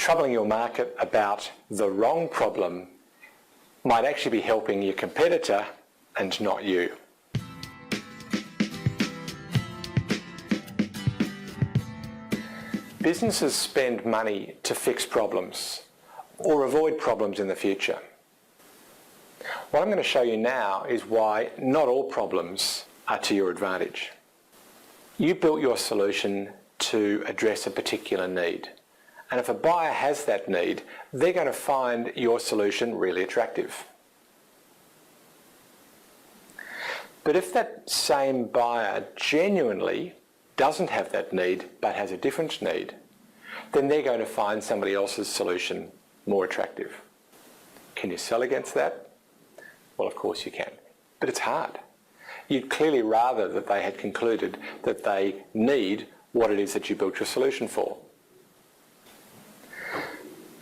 troubling your market about the wrong problem might actually be helping your competitor and not you. Businesses spend money to fix problems or avoid problems in the future. What I'm going to show you now is why not all problems are to your advantage. You built your solution to address a particular need. And if a buyer has that need, they're going to find your solution really attractive. But if that same buyer genuinely doesn't have that need but has a different need, then they're going to find somebody else's solution more attractive. Can you sell against that? Well, of course you can, but it's hard. You'd clearly rather that they had concluded that they need what it is that you built your solution for.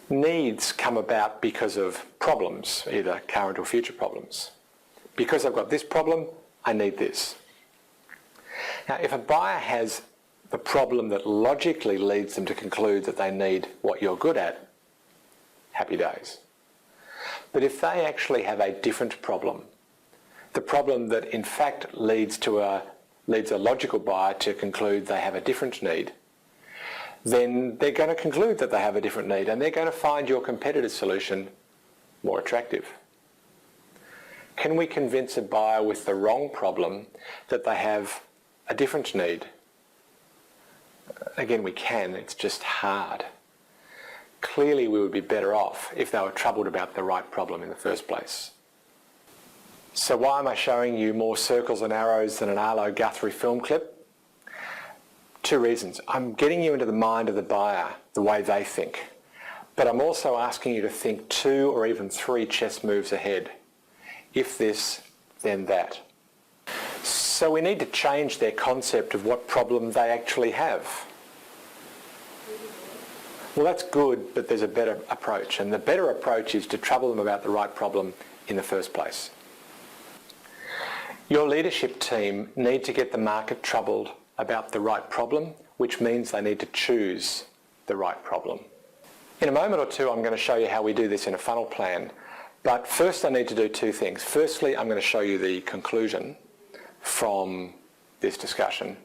Needs come about because of problems, either current or future problems. Because I've got this problem, I need this. Now, if a buyer has the problem that logically leads them to conclude that they need what you're good at, happy days. But if they actually have a different problem, the problem that in fact leads a logical buyer to conclude they have a different need, then they're going to conclude that they have a different need and they're going to find your competitor's solution more attractive. Can we convince a buyer with the wrong problem that they have a different need? Again, we can, it's just hard. Clearly we would be better off if they were troubled about the right problem in the first place. So why am I showing you more circles and arrows than an Arlo Guthrie film clip? Two reasons. I'm getting you into the mind of the buyer, the way they think. But I'm also asking you to think 2 or even 3 chess moves ahead. If this, then that. So we need to change their concept of what problem they actually have. Well, that's good, but there's a better approach. And the better approach is to trouble them about the right problem in the first place. Your leadership team need to get the market troubled about the right problem, which means they need to choose the right problem. In a moment or two, I'm going to show you how we do this in a funnel plan. But first I need to do 2 things. Firstly, I'm going to show you the conclusion from this discussion.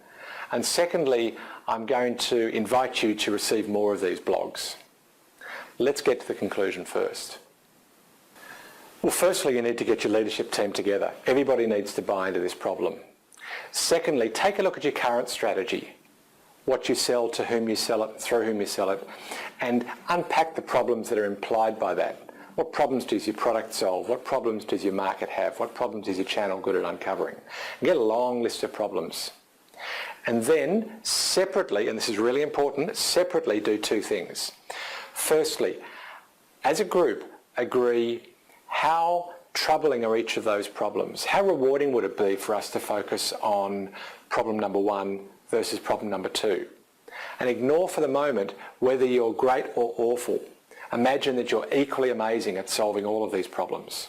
And secondly, I'm going to invite you to receive more of these blogs. Let's get to the conclusion first. Well, firstly, you need to get your leadership team together. Everybody needs to buy into this problem. Secondly, take a look at your current strategy, what you sell, to whom you sell it, through whom you sell it, and unpack the problems that are implied by that. What problems does your product solve? What problems does your market have? What problems is your channel good at uncovering? And get a long list of problems. And then separately, and this is really important, separately do 2 things. Firstly, as a group, agree how troubling are each of those problems. How rewarding would it be for us to focus on problem number 1 versus problem number 2? And ignore for the moment whether you're great or awful. Imagine that you're equally amazing at solving all of these problems.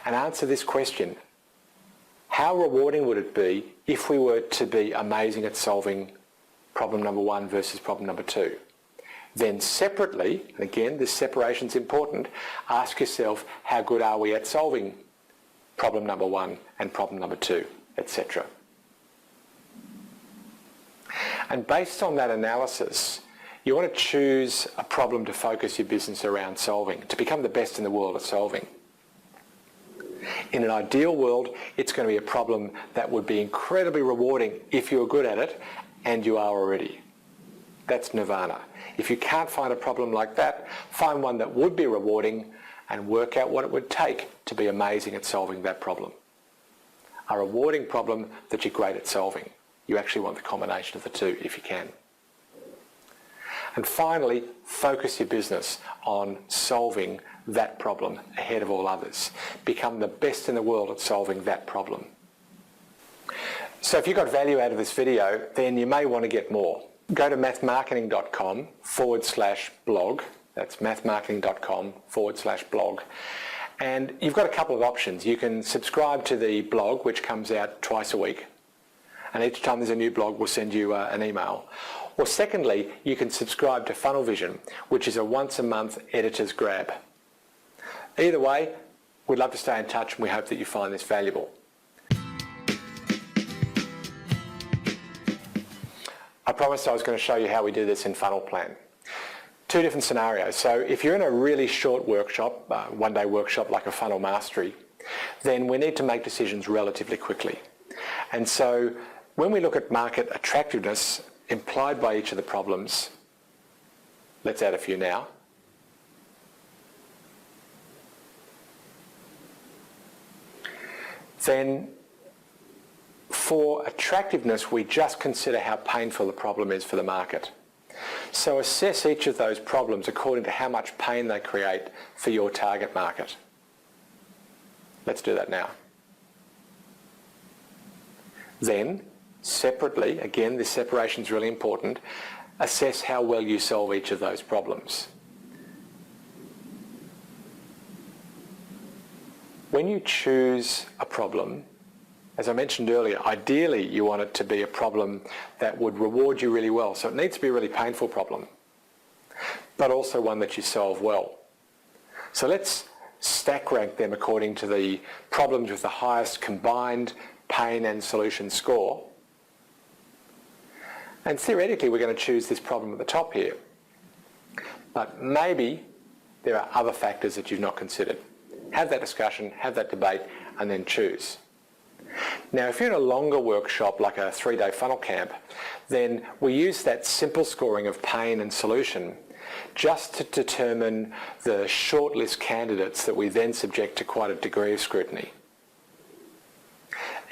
And answer this question: how rewarding would it be if we were to be amazing at solving problem number 1 versus problem number 2? Then separately, and again this separation is important, ask yourself, how good are we at solving problem number 1 and problem number 2, etc. And based on that analysis, you want to choose a problem to focus your business around solving, to become the best in the world at solving. In an ideal world, it's going to be a problem that would be incredibly rewarding if you're good at it, and you are already. That's nirvana. If you can't find a problem like that, find one that would be rewarding and work out what it would take to be amazing at solving that problem. A rewarding problem that you're great at solving. You actually want the combination of the 2 if you can. And finally, focus your business on solving that problem ahead of all others. Become the best in the world at solving that problem. So if you got value out of this video, then you may want to get more. Go to mathmarketing.com/blog. That's mathmarketing.com/blog. And you've got a couple of options. You can subscribe to the blog, which comes out twice a week. And each time there's a new blog, we'll send you an email. Or secondly, you can subscribe to Funnel Vision, which is a once-a-month editor's grab. Either way, we'd love to stay in touch and we hope that you find this valuable. I promised I was going to show you how we do this in Funnel Plan. Two different scenarios. So if you're in a really short workshop, one-day workshop like a Funnel Mastery, then we need to make decisions relatively quickly. And so when we look at market attractiveness implied by each of the problems, let's add a few now. Then for attractiveness, we just consider how painful the problem is for the market. So assess each of those problems according to how much pain they create for your target market. Let's do that now. Then, separately, again, this separation is really important, assess how well you solve each of those problems. When you choose a problem, as I mentioned earlier, ideally you want it to be a problem that would reward you really well. So it needs to be a really painful problem, but also one that you solve well. So let's stack rank them according to the problems with the highest combined pain and solution score. And theoretically we're going to choose this problem at the top here. But maybe there are other factors that you've not considered. Have that discussion, have that debate, and then choose. Now, if you're in a longer workshop, like a 3-day funnel camp, then we use that simple scoring of pain and solution just to determine the shortlist candidates that we then subject to quite a degree of scrutiny.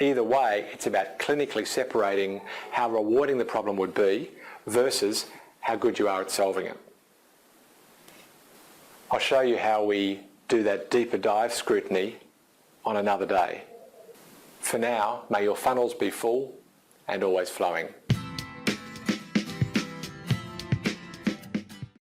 Either way, it's about clinically separating how rewarding the problem would be versus how good you are at solving it. I'll show you how we do that deeper dive scrutiny on another day. For now, may your funnels be full and always flowing.